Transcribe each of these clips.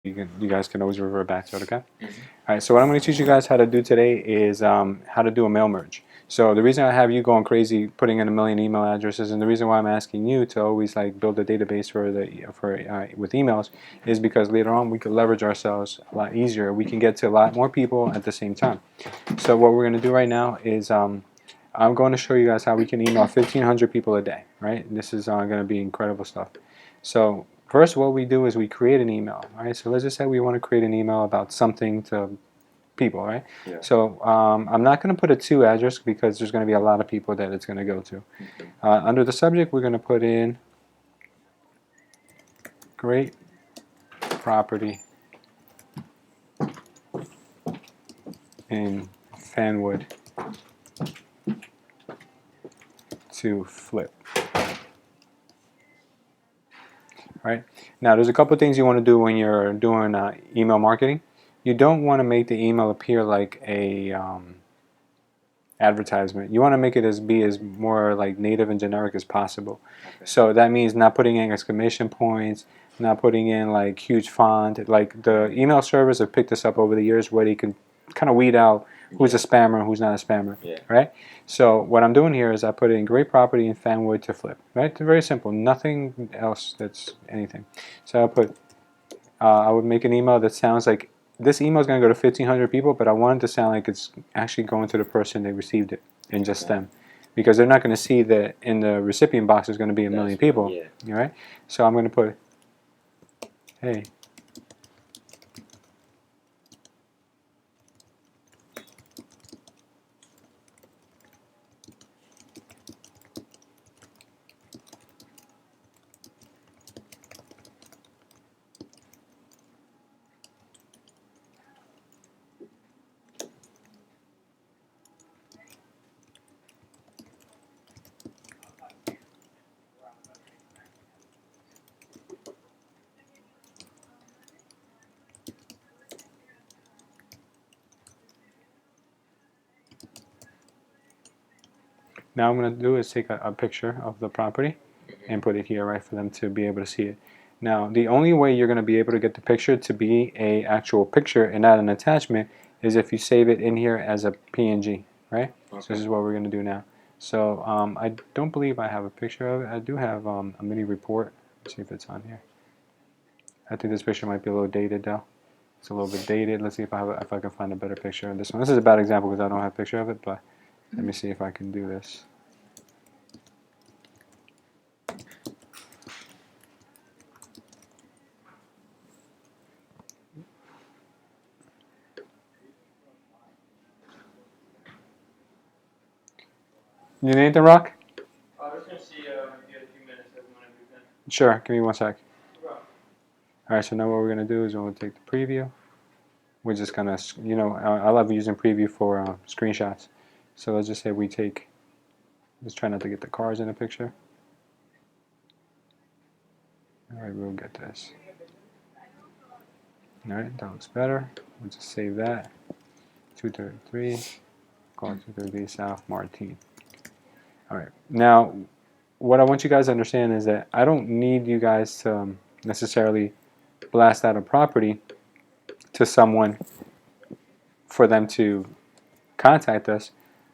You guys can always revert back to it, okay? All right, so what I'm going to teach you guys how to do today is how to do a mail merge. So the reason I have you going crazy putting in a million email addresses, and the reason why I'm asking you to always like build a database with emails, is because later on we can leverage ourselves a lot easier. We can get to a lot more people at the same time. So what we're going to do right now is I'm going to show you guys how we can email 1,500 people a day. Right? This is going to be incredible stuff. So first, what we do is we create an email. Right? So let's just say we want to create an email about something to people, right? Yeah. So I'm not going to put a to address because there's going to be a lot of people that it's going to go to. Under the subject, we're going to put in great property in Fanwood to flip. Right? Now, there's a couple things you want to do when you're doing email marketing. You don't want to make the email appear like a advertisement. You want to make it be as more like native and generic as possible. Okay. So that means not putting in exclamation points, not putting in like huge font. Like the email servers have picked this up over the years where they can kind of weed out who's a spammer and who's not a spammer. Yeah. Right? So what I'm doing here is I put in great property in Fanwood to flip. Right? It's very simple. Nothing else that's anything. So I would make an email that sounds like this email is going to go to 1,500 people, but I want it to sound like it's actually going to the person that received it and just them. Because they're not going to see that in the recipient box there's going to be a million people. Yeah. All right? So I'm going to put, hey, now I'm going to do is take a picture of the property and put it here, right, for them to be able to see it. Now, the only way you're going to be able to get the picture to be a actual picture and not an attachment is if you save it in here as a PNG, right? Okay. So this is what we're going to do now. So I don't believe I have a picture of it. I do have a mini report. Let's see if it's on here. I think this picture might be a little dated though. It's a little bit dated. Let's see if I can find a better picture of this one. This is a bad example because I don't have a picture of it, but let me see if I can do this. You need anything, Rock? I was going to see if you had a few minutes whenever you're done. Sure, give me 1 sec. Alright, so now what we're going to do is we'll take the preview. We're just going to, you know, I love using preview for screenshots. So let's just say we take, let's try not to get the cars in the picture. Alright, we'll get this. Alright, that looks better. We'll just save that. 233, call it 233 South Martin. Alright, now what I want you guys to understand is that I don't need you guys to necessarily blast out a property to someone for them to contact us,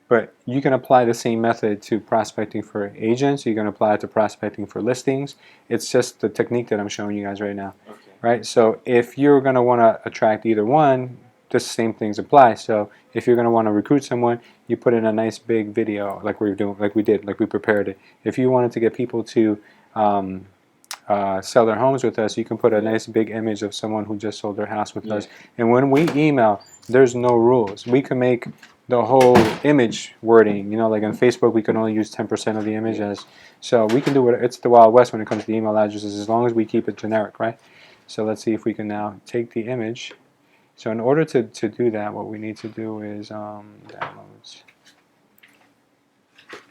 but you can apply the same method to prospecting for agents. You can apply it to prospecting for listings. It's just the technique that I'm showing you guys right now. Okay. Right? So if you're going to want to attract either one, the same things apply. So if you're going to want to recruit someone, you put in a nice big video like we prepared it. If you wanted to get people to sell their homes with us, you can put a nice big image of someone who just sold their house with us. And when we email, there's no rules. We can make the whole image wording. You know, like on Facebook, we can only use 10% of the image as. So we can do it. It's the Wild West when it comes to email addresses, as long as we keep it generic, right? So let's see if we can now take the image. So in order to do that, what we need to do is downloads.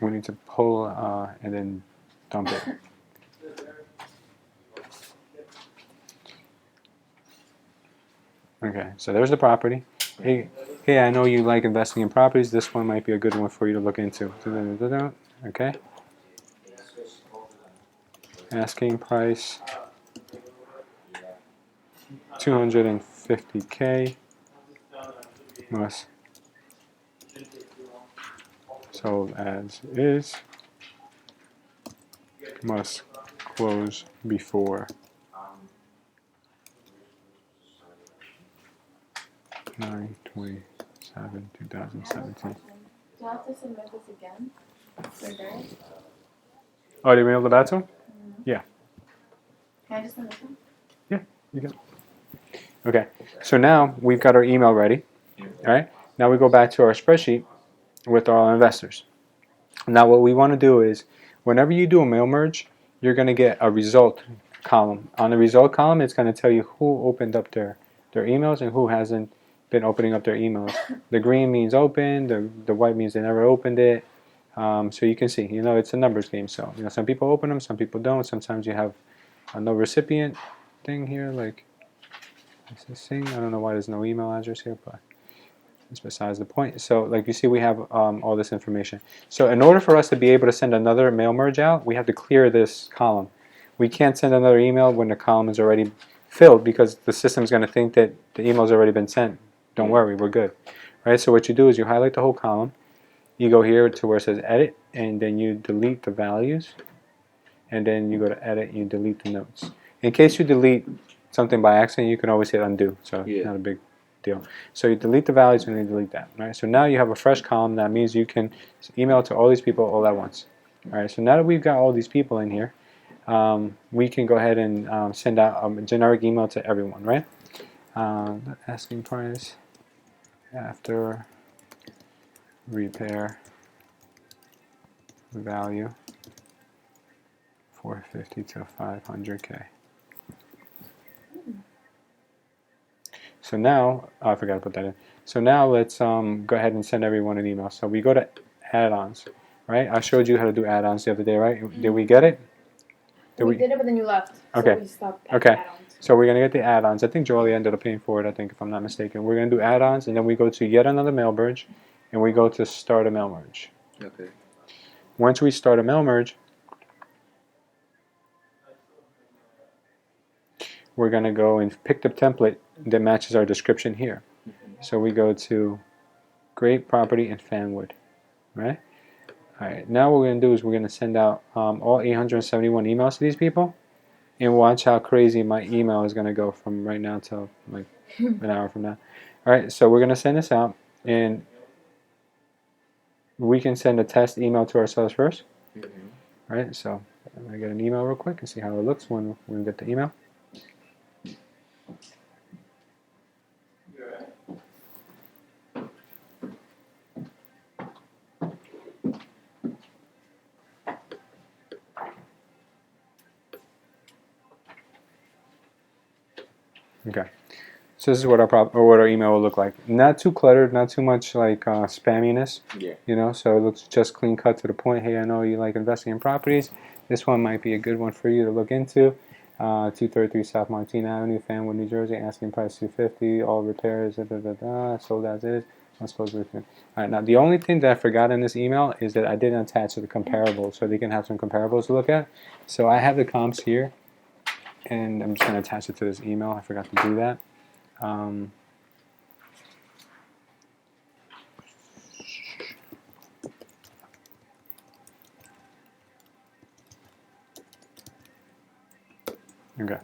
We need to pull and then dump it. Okay, so there's the property. Hey, I know you like investing in properties. This one might be a good one for you to look into. Okay. Asking price 250K must sold as is, must close before 9/27/2017. Do I have to submit this again? For Derek? Oh, did we mail the back to him? Yeah. Can I just send this one? Yeah, you can. Okay, so now we've got our email ready. All right, now we go back to our spreadsheet with our investors. Now what we want to do is, whenever you do a mail merge, you're going to get a result column. On the result column, it's going to tell you who opened up their emails and who hasn't been opening up their emails. The green means open, the white means they never opened it. So you can see, it's a numbers game. So, some people open them, some people don't. Sometimes you have a no recipient thing here, like this thing. I don't know why there's no email address here, but it's besides the point. So like you see, we have all this information. So in order for us to be able to send another mail merge out, we have to clear this column. We can't send another email when the column is already filled, because the system's going to think that the email's already been sent. Don't worry, we're good. Right? So what you do is you highlight the whole column. You go here to where it says edit, and then you delete the values. And then you go to edit and you delete the notes. In case you delete something by accident, you can always hit undo. So it's not a big deal. So you delete the values and you delete that. Right? So now you have a fresh column. That means you can email to all these people all at once. All right. So now that we've got all these people in here, we can go ahead and send out a generic email to everyone. Right? Asking price after repair value 450 to 500K. So now, I forgot to put that in. So now let's go ahead and send everyone an email. So we go to add-ons, right? I showed you how to do add-ons the other day, right? Did we get it? We did it, but then you left. Okay. So we stopped at Okay. add-ons. So we're going to get the add-ons. I think Jolie ended up paying for it, I think, if I'm not mistaken. We're going to do add-ons, and then we go to yet another mail merge, and we go to start a mail merge. Okay. Once we start a mail merge, we're going to go and pick the template that matches our description here. So we go to Great Property and Fanwood, right? All right, now what we're going to do is we're going to send out all 871 emails to these people, and watch how crazy my email is going to go from right now till like an hour from now. All right, so we're going to send this out, and we can send a test email to ourselves first. All right, so I'm going to get an email real quick and see how it looks when we get the email. Okay, so this is what our email will look like. Not too cluttered, not too much like spamminess. Yeah. So it looks just clean cut to the point. Hey, I know you like investing in properties. This one might be a good one for you to look into. 233 South Martina Avenue, Fanwood, New Jersey. Asking price $250. All repairs. Sold as is. Let's close with it. All right. Now the only thing that I forgot in this email is that I didn't attach the comparables, so they can have some comparables to look at. So I have the comps here, and I'm just going to attach it to this email. I forgot to do that. Okay.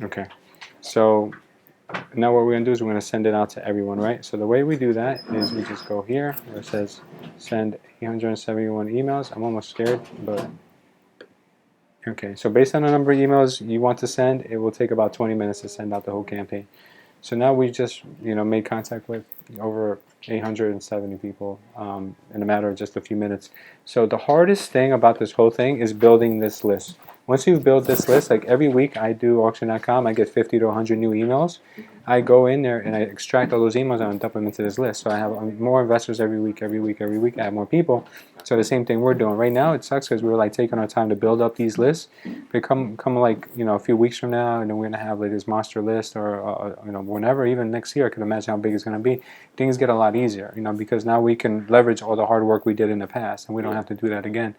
Okay. So now what we're going to do is we're going to send it out to everyone, right? So the way we do that is we just go here where it says send 871 emails. I'm almost scared, but okay. So based on the number of emails you want to send, it will take about 20 minutes to send out the whole campaign. So now we just made contact with over 870 people in a matter of just a few minutes. So the hardest thing about this whole thing is building this list. Once you build this list, like every week I do auction.com, I get 50 to 100 new emails. I go in there and I extract all those emails and I dump them into this list. So I have more investors every week. I have more people. So the same thing we're doing right now. It sucks because we're like taking our time to build up these lists. But come like a few weeks from now, and then we're gonna have like this monster list, or whenever, even next year. I can imagine how big it's gonna be. things get a lot easier, because now we can leverage all the hard work we did in the past, and we don't have to do that again.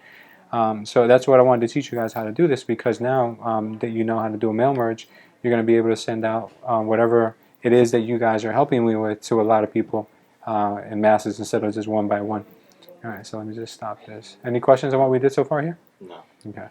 So that's what I wanted to teach you guys how to do this, because now that you know how to do a mail merge, you're going to be able to send out whatever it is that you guys are helping me with to a lot of people in masses instead of just one by one. All right, so let me just stop this. Any questions on what we did so far here? No. Okay.